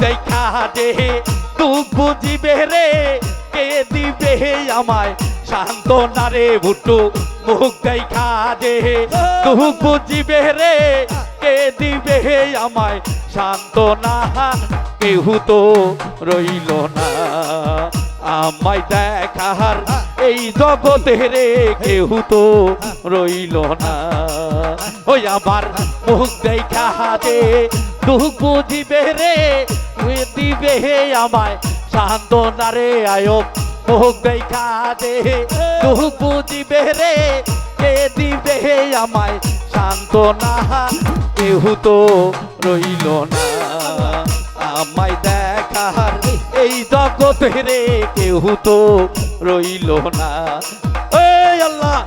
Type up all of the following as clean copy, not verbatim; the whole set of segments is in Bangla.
দেখা দে দুঃখ বুঝিবে রে কে দিবে আমায় সান্ত্বনা রে ভুট্টু মুখ দেখা দে দুঃখ বুঝিবে রে কে দিবে আমায় সান্ত্বনা কেউ তো রইল না আমায় দেখার এই জগতে রে কেউ তো রইল না ওই আমার মুখ দেখা দে দুঃখ বুঝিবে রে কে দিবে আমায় সান্ত্বনা রে আয়ব মুখ দেখা দে দুঃখ বুঝিবে রে কে দিবে আমায় সান্ত্বনা কেউ তো রইল না আমায় দেখার এই জগতে রে কেউ তো রইল না এই আল্লাহ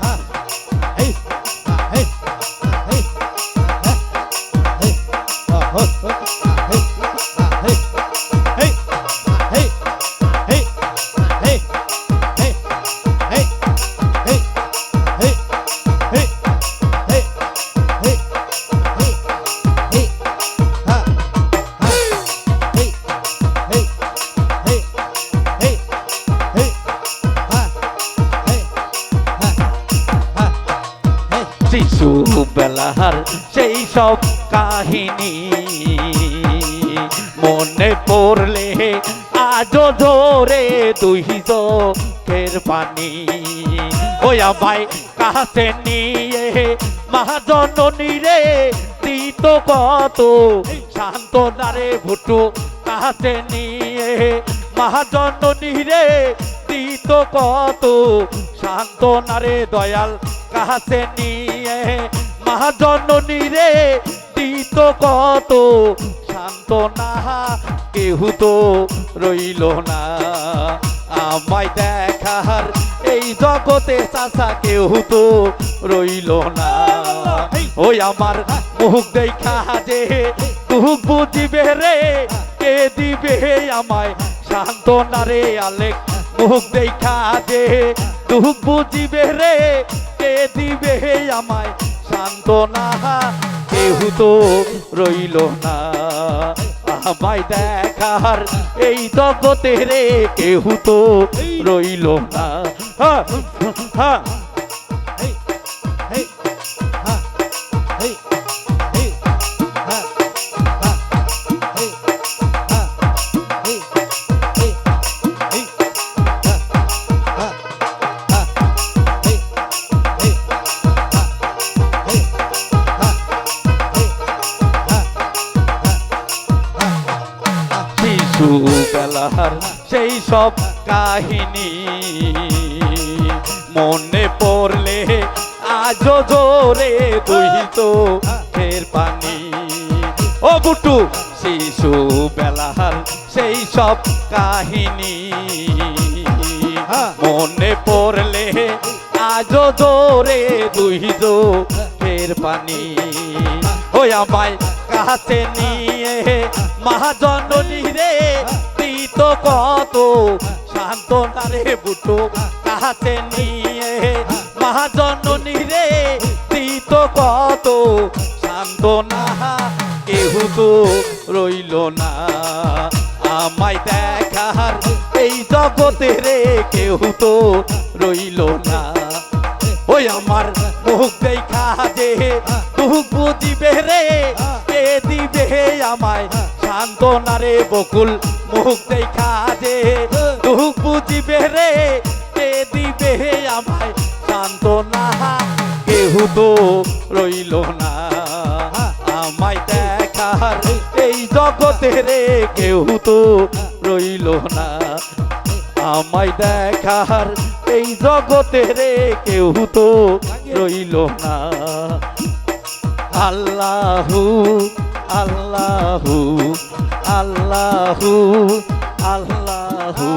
শিশু বেলার সেই সব কাহিনী মনে পড়লে আজও ধরে তুই চোখের পানি ওই আমায় কাছে নিয়ে মহাজননী রে দিত কত সান্ত্বনা রে ভুট্টু কাছে নিয়ে মহাজননী রে দিত কত সান্ত্বনা রে দয়াল কাছে নিয়ে মহাজননী রে দিত কত সান্ত্বনা কেউ তো রইল না আমায় দেখার এই জগতে চাচা কেউ তো রইল না ওই আমার মুখ দেখা দে দুঃখ বুঝিবে রে কে দিবে আমায় সান্ত্বনা রে আলেক মুখ দেখা দে দুঃখ বুঝিবে রে কে দিবে আমায় সান্ত্বনা কেউ তো রইল না আমায় দেখার এই জগতে রে কেউ তো রইল না বেলার সেই সব কাহিনী মনে পড়লে আজও জোরে তুই তো ফের পানি ও বুটু শিশু বেলার সেই সব কাহিনী মনে পড়লে আজও জোরে তুই তো ফের পানি ওই আমায় কাছে নিয়ে মহাজননী রে দিত কত সান্ত্বনা রে বুটু কাছে নিয়ে মহাজননী রে দিত কত সান্ত্বনা কেউ তো রইল না আমায় দেখার এই জগতে রে কেউ তো রইল না ওই আমার মুখ দেখা দে দুঃখ বুঝিবে রে কে দিবে আমায় সান্ত্বনা রে বকুল মুখ দেখা দে দুঃখ বুঝিবে রে কে দিবে আমায় সান্ত্বনা কেউ তো রইল না আমায় দেখার এই জগতে রে কেউ তো রইল না আমায় দেখার এই জগতে রে কেউ তো রইল না আল্লাহু আল্লাহু আল্লাহু আল্লাহু